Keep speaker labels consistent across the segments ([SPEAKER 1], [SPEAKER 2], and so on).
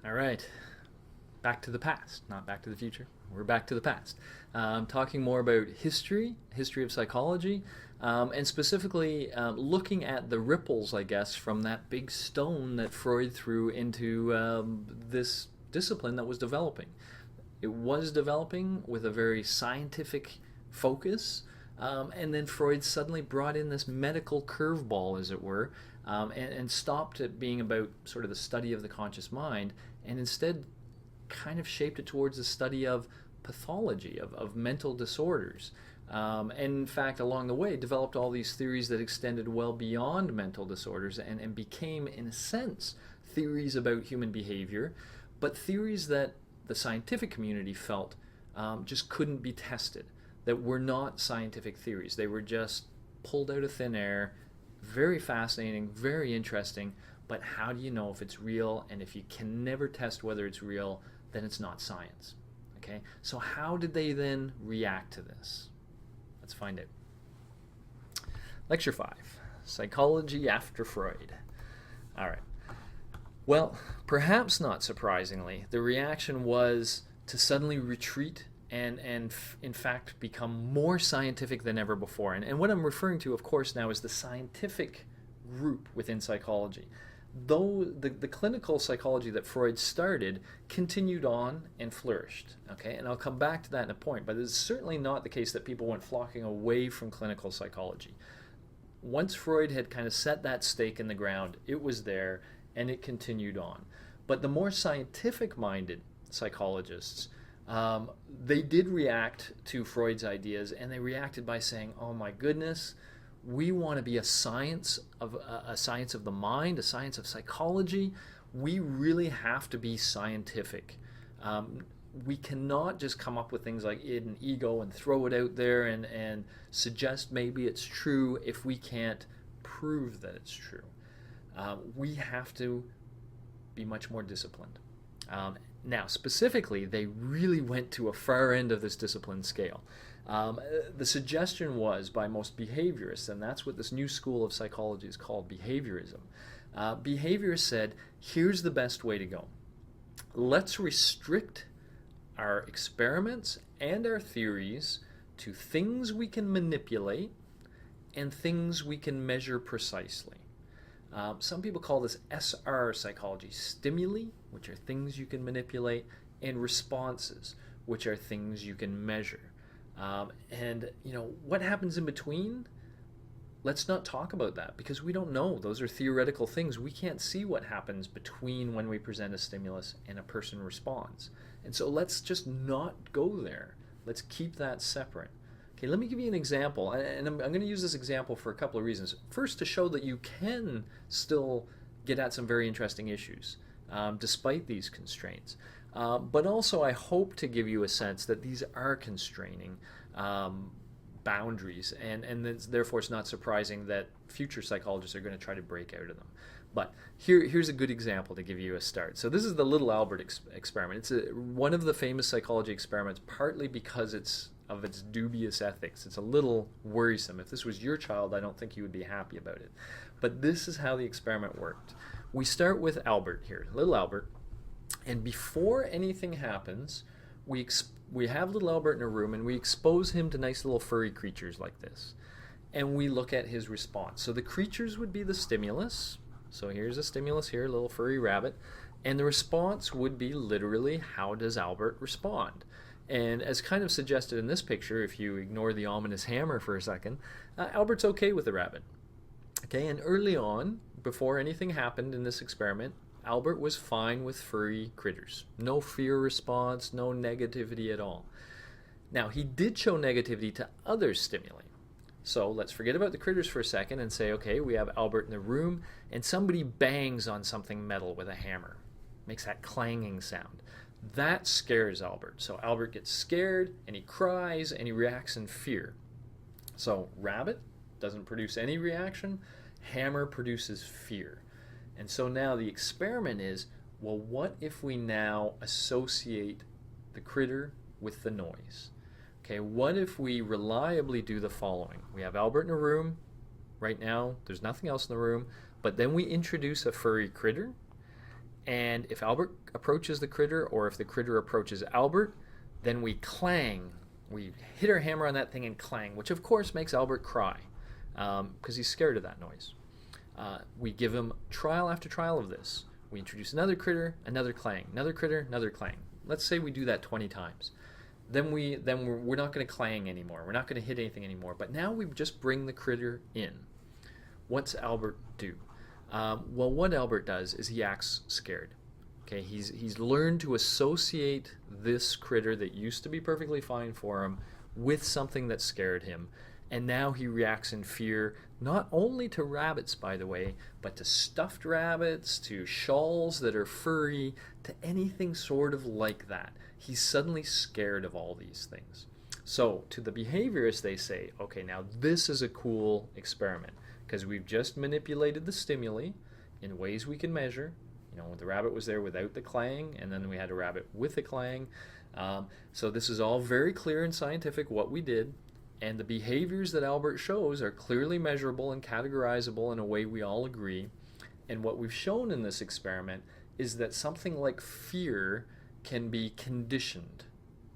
[SPEAKER 1] All right, back to the past, not back to the future. We're back to the past. Talking more about history of psychology, and specifically looking at the ripples, I guess, from that big stone that Freud threw into this discipline that was developing. It was developing with a very scientific focus, and then Freud suddenly brought in this medical curveball, as it were, and stopped it being about sort of the study of the conscious mind, and instead kind of shaped it towards the study of pathology, of mental disorders. And in fact, along the way, developed all these theories that extended well beyond mental disorders and became, in a sense, theories about human behavior, but theories that the scientific community felt just couldn't be tested, that were not scientific theories. They were just pulled out of thin air, very fascinating, very interesting, but how do you know if it's real? And if you can never test whether it's real, then it's not science. Okay, so how did they then react to this? Let's find out. Lecture 5, Psychology After Freud. All right. Well, perhaps not surprisingly, the reaction was to suddenly retreat and in fact become more scientific than ever before. And what I'm referring to, of course, now is the scientific group within psychology. Though the clinical psychology that Freud started continued on and flourished. Okay, and I'll come back to that in a point, but it's certainly not the case that people went flocking away from clinical psychology. Once Freud had kind of set that stake in the ground, it was there and it continued on. But the more scientific-minded psychologists, they did react to Freud's ideas, and they reacted by saying, "Oh my goodness, we want to be a science of the mind, a science of psychology. We really have to be scientific. We cannot just come up with things like id and ego and throw it out there and suggest maybe it's true if we can't prove that it's true. We have to be much more disciplined." Now, specifically, they really went to a far end of this discipline scale. The suggestion was by most behaviorists, and that's what this new school of psychology is called, behaviorism. Behaviorists said, here's the best way to go. Let's restrict our experiments and our theories to things we can manipulate and things we can measure precisely. Some people call this SR psychology, stimuli, which are things you can manipulate, and responses, which are things you can measure. And what happens in between? Let's not talk about that because we don't know. Those are theoretical things. We can't see what happens between when we present a stimulus and a person responds. And so let's just not go there. Let's keep that separate. Okay, let me give you an example, and I'm going to use this example for a couple of reasons. First, to show that you can still get at some very interesting issues despite these constraints. But also, I hope to give you a sense that these are constraining boundaries, and therefore it's not surprising that future psychologists are going to try to break out of them. But here's a good example to give you a start. So this is the Little Albert experiment. It's one of the famous psychology experiments, partly because of its dubious ethics. It's a little worrisome. If this was your child, I don't think you would be happy about it. But this is how the experiment worked. We start with Albert here, little Albert, and before anything happens, we have little Albert in a room and we expose him to nice little furry creatures like this. And we look at his response. So the creatures would be the stimulus. So here's a stimulus here, a little furry rabbit. And the response would be literally, how does Albert respond? And as kind of suggested in this picture, if you ignore the ominous hammer for a second, Albert's okay with the rabbit. Okay, and early on, before anything happened in this experiment, Albert was fine with furry critters. No fear response, no negativity at all. Now, he did show negativity to other stimuli. So let's forget about the critters for a second and say, okay, we have Albert in the room, and somebody bangs on something metal with a hammer. Makes that clanging sound. That scares Albert. So Albert gets scared, and he cries, and he reacts in fear. So rabbit doesn't produce any reaction. Hammer produces fear. And so now the experiment is, well, what if we now associate the critter with the noise? Okay, what if we reliably do the following? We have Albert in a room. Right now, there's nothing else in the room. But then we introduce a furry critter. And if Albert approaches the critter, or if the critter approaches Albert, then we clang. We hit our hammer on that thing and clang, which of course makes Albert cry because he's scared of that noise. We give him trial after trial of this. We introduce another critter, another clang, another critter, another clang. Let's say we do that 20 times. Then we're not going to clang anymore. We're not going to hit anything anymore. But now we just bring the critter in. What's Albert do? Well, what Albert does is he acts scared. Okay, he's learned to associate this critter that used to be perfectly fine for him with something that scared him. And now he reacts in fear, not only to rabbits, by the way, but to stuffed rabbits, to shawls that are furry, to anything sort of like that. He's suddenly scared of all these things. So to the behaviorists, they say, okay, now this is a cool experiment because we've just manipulated the stimuli in ways we can measure. You know, the rabbit was there without the clang, and then we had a rabbit with the clang. So this is all very clear and scientific what we did. And the behaviors that Albert shows are clearly measurable and categorizable in a way we all agree. And what we've shown in this experiment is that something like fear can be conditioned.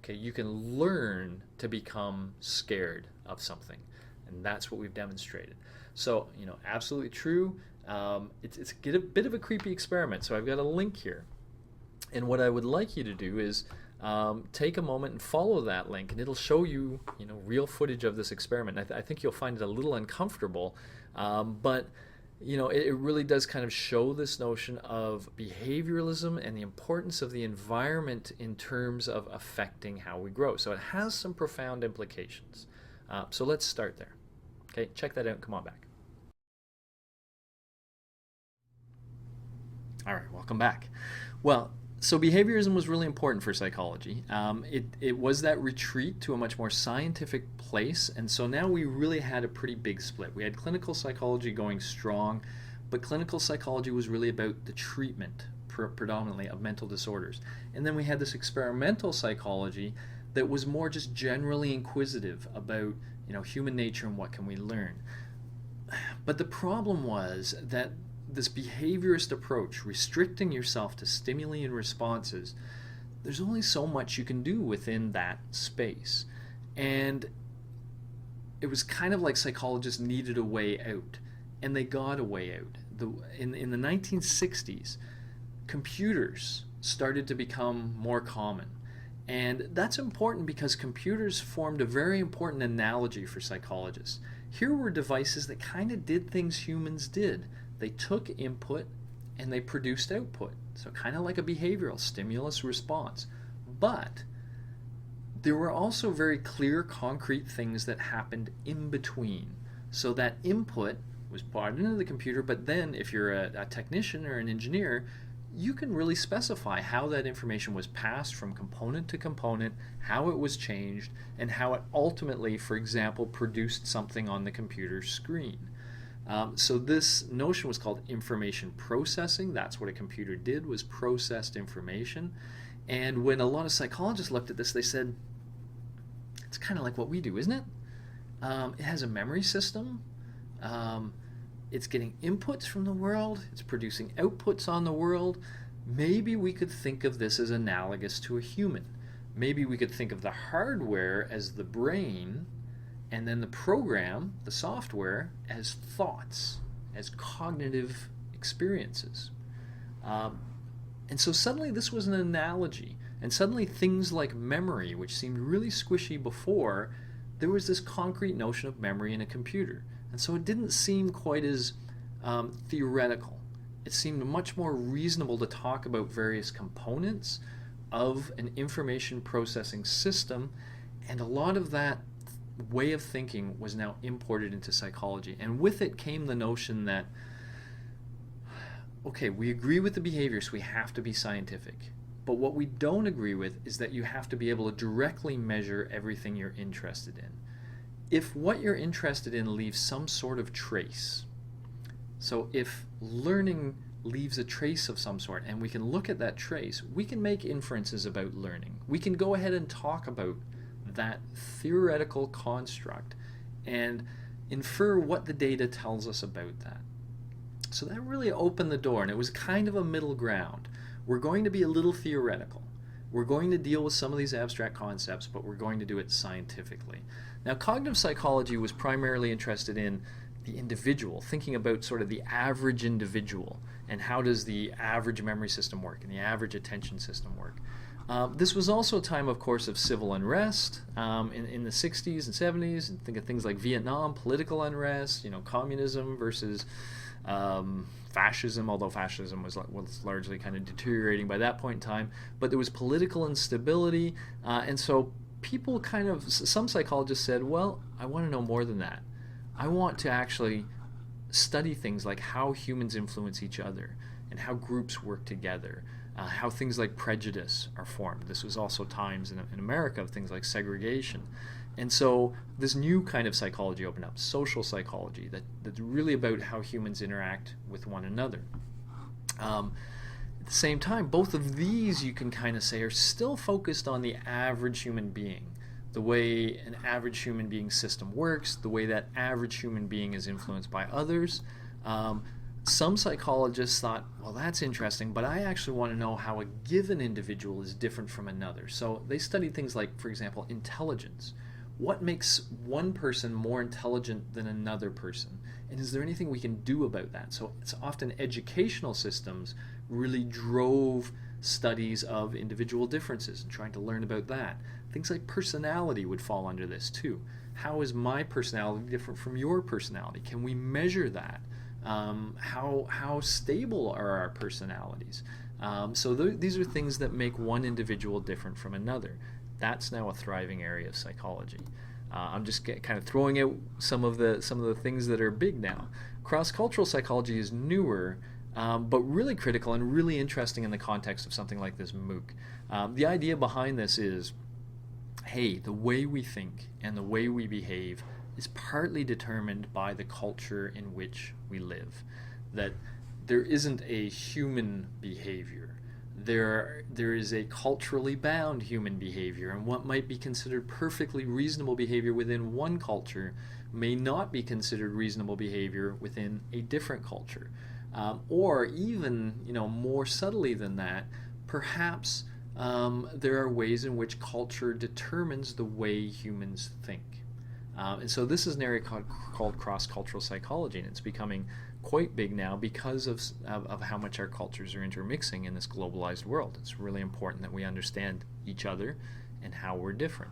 [SPEAKER 1] Okay, you can learn to become scared of something. And that's what we've demonstrated. So, you know, absolutely true. It's a bit of a creepy experiment. So I've got a link here. And what I would like you to do is take a moment and follow that link, and it'll show you, you know, real footage of this experiment. I think you'll find it a little uncomfortable, but you know, it really does kind of show this notion of behavioralism and the importance of the environment in terms of affecting how we grow. So it has some profound implications. So let's start there. Okay, check that out and come on back. All right, welcome back. Well, so behaviorism was really important for psychology. It was that retreat to a much more scientific place, and so now we really had a pretty big split. We had clinical psychology going strong, but clinical psychology was really about the treatment predominantly of mental disorders. And then we had this experimental psychology that was more just generally inquisitive about, you know, human nature and what can we learn. But the problem was that this behaviorist approach, restricting yourself to stimuli and responses, there's only so much you can do within that space. And it was kind of like psychologists needed a way out, and they got a way out. In the 1960s, computers started to become more common. And that's important because computers formed a very important analogy for psychologists. Here were devices that kind of did things humans did. They took input and they produced output. So kind of like a behavioral stimulus response. But there were also very clear, concrete things that happened in between. So that input was brought into the computer, but then if you're a technician or an engineer, you can really specify how that information was passed from component to component, how it was changed, and how it ultimately, for example, produced something on the computer screen. So this notion was called information processing. That's what a computer did, was processed information. And when a lot of psychologists looked at this, they said, it's kind of like what we do, isn't it? It has a memory system. It's getting inputs from the world. It's producing outputs on the world. Maybe we could think of this as analogous to a human. Maybe we could think of the hardware as the brain, and then the program, the software, as thoughts, as cognitive experiences. And so suddenly this was an analogy. And suddenly things like memory, which seemed really squishy before, there was this concrete notion of memory in a computer. And so it didn't seem quite as theoretical. It seemed much more reasonable to talk about various components of an information processing system, and a lot of that way of thinking was now imported into psychology. And with it came the notion that, okay, we agree with the behaviors, we have to be scientific. But what we don't agree with is that you have to be able to directly measure everything you're interested in. If what you're interested in leaves some sort of trace, so if learning leaves a trace of some sort and we can look at that trace, we can make inferences about learning. We can go ahead and talk about that theoretical construct and infer what the data tells us about that. So that really opened the door, and it was kind of a middle ground. we're going to be a little theoretical. We're going to deal with some of these abstract concepts, but we're going to do it scientifically. Now, cognitive psychology was primarily interested in the individual, thinking about sort of the average individual and how does the average memory system work and the average attention system work. This was also a time, of course, of civil unrest in the 60s and 70s. And think of things like Vietnam, political unrest, communism versus fascism, although fascism was largely kind of deteriorating by that point in time. But there was political instability, and so people some psychologists said, well, I want to know more than that. I want to actually study things like how humans influence each other and how groups work together. How things like prejudice are formed. This was also times in America of things like segregation. And so this new kind of psychology opened up, social psychology, that's really about how humans interact with one another. At the same time, both of these, you can kind of say, are still focused on the average human being, the way an average human being system works, the way that average human being is influenced by others. Some psychologists thought, well, that's interesting, but I actually want to know how a given individual is different from another. So they studied things like, for example, intelligence. What makes one person more intelligent than another person? And is there anything we can do about that? So it's often educational systems really drove studies of individual differences and trying to learn about that. Things like personality would fall under this too. How is my personality different from your personality? Can we measure that? How stable are our personalities? So these are things that make one individual different from another. That's now a thriving area of psychology. I'm just kind of throwing out some of the things that are big now. Cross-cultural psychology is newer, but really critical and really interesting in the context of something like this MOOC. The idea behind this is, hey, the way we think and the way we behave is partly determined by the culture in which we live. That there isn't a human behavior. There is a culturally bound human behavior, and what might be considered perfectly reasonable behavior within one culture may not be considered reasonable behavior within a different culture. Or even, more subtly than that, perhaps there are ways in which culture determines the way humans think. And so this is an area called cross-cultural psychology, and it's becoming quite big now because of how much our cultures are intermixing in this globalized world. It's really important that we understand each other and how we're different.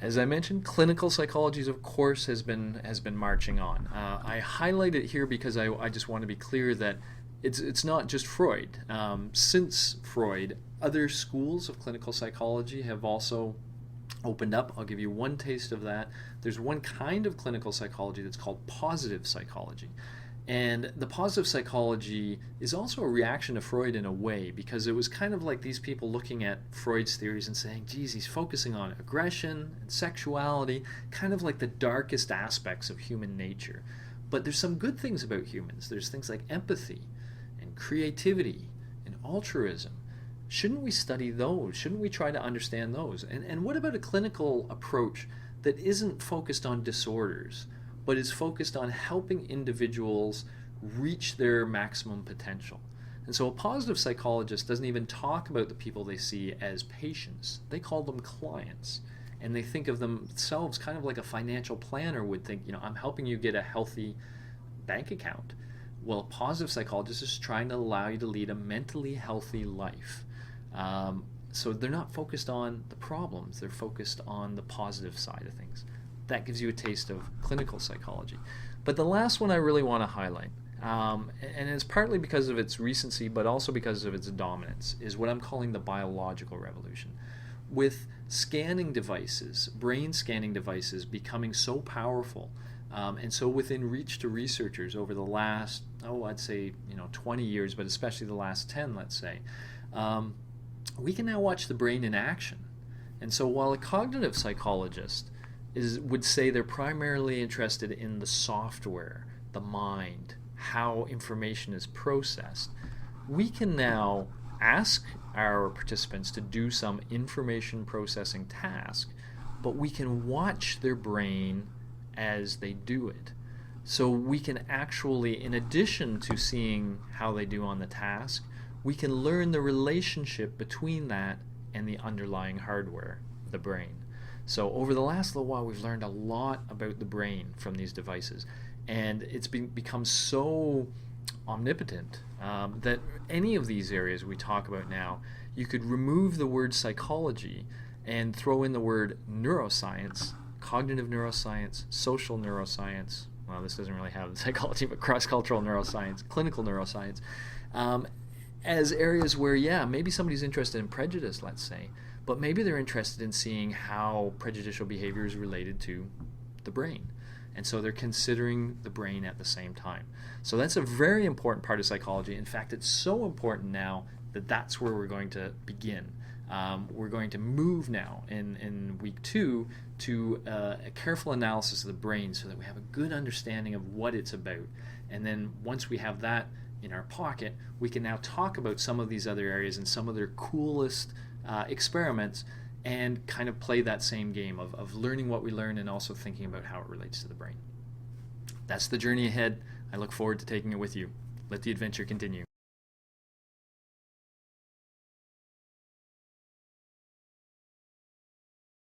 [SPEAKER 1] As I mentioned, clinical psychology, of course, has been marching on. I highlight it here because I just want to be clear that it's not just Freud. Since Freud, other schools of clinical psychology have also opened up. I'll give you one taste of that. There's one kind of clinical psychology that's called positive psychology. And the positive psychology is also a reaction to Freud in a way, because it was kind of like these people looking at Freud's theories and saying, geez, he's focusing on aggression and sexuality, kind of like the darkest aspects of human nature. But there's some good things about humans. There's things like empathy and creativity and altruism. Shouldn't we study those? Shouldn't we try to understand those? And what about a clinical approach that isn't focused on disorders, but is focused on helping individuals reach their maximum potential? And so a positive psychologist doesn't even talk about the people they see as patients. They call them clients. And they think of themselves kind of like a financial planner would think, I'm helping you get a healthy bank account. Well, a positive psychologist is trying to allow you to lead a mentally healthy life. So they're not focused on the problems, they're focused on the positive side of things. That gives you a taste of clinical psychology. But the last one I really want to highlight, and it's partly because of its recency, but also because of its dominance, is what I'm calling the biological revolution. With scanning devices, brain scanning devices becoming so powerful, and so within reach to researchers over the last, I'd say, 20 years, but especially the last 10, let's say, we can now watch the brain in action. And so while a cognitive psychologist would say they're primarily interested in the software, the mind, how information is processed, we can now ask our participants to do some information processing task, but we can watch their brain as they do it. So we can actually, in addition to seeing how they do on the task, we can learn the relationship between that and the underlying hardware, the brain. So over the last little while, we've learned a lot about the brain from these devices, and it's become so omnipotent that any of these areas we talk about now, you could remove the word psychology and throw in the word neuroscience, cognitive neuroscience, social neuroscience. Well, this doesn't really have psychology, but cross-cultural neuroscience, clinical neuroscience, as areas where, yeah, maybe somebody's interested in prejudice, let's say, but maybe they're interested in seeing how prejudicial behavior is related to the brain. And so they're considering the brain at the same time. So that's a very important part of psychology. In fact, it's so important now that that's where we're going to begin. We're going to move now in week 2 to a careful analysis of the brain so that we have a good understanding of what it's about. And then once we have that in our pocket, we can now talk about some of these other areas and some of their coolest experiments and kind of play that same game of learning what we learn and also thinking about how it relates to the brain. That's the journey ahead. I look forward to taking it with you. Let the adventure continue.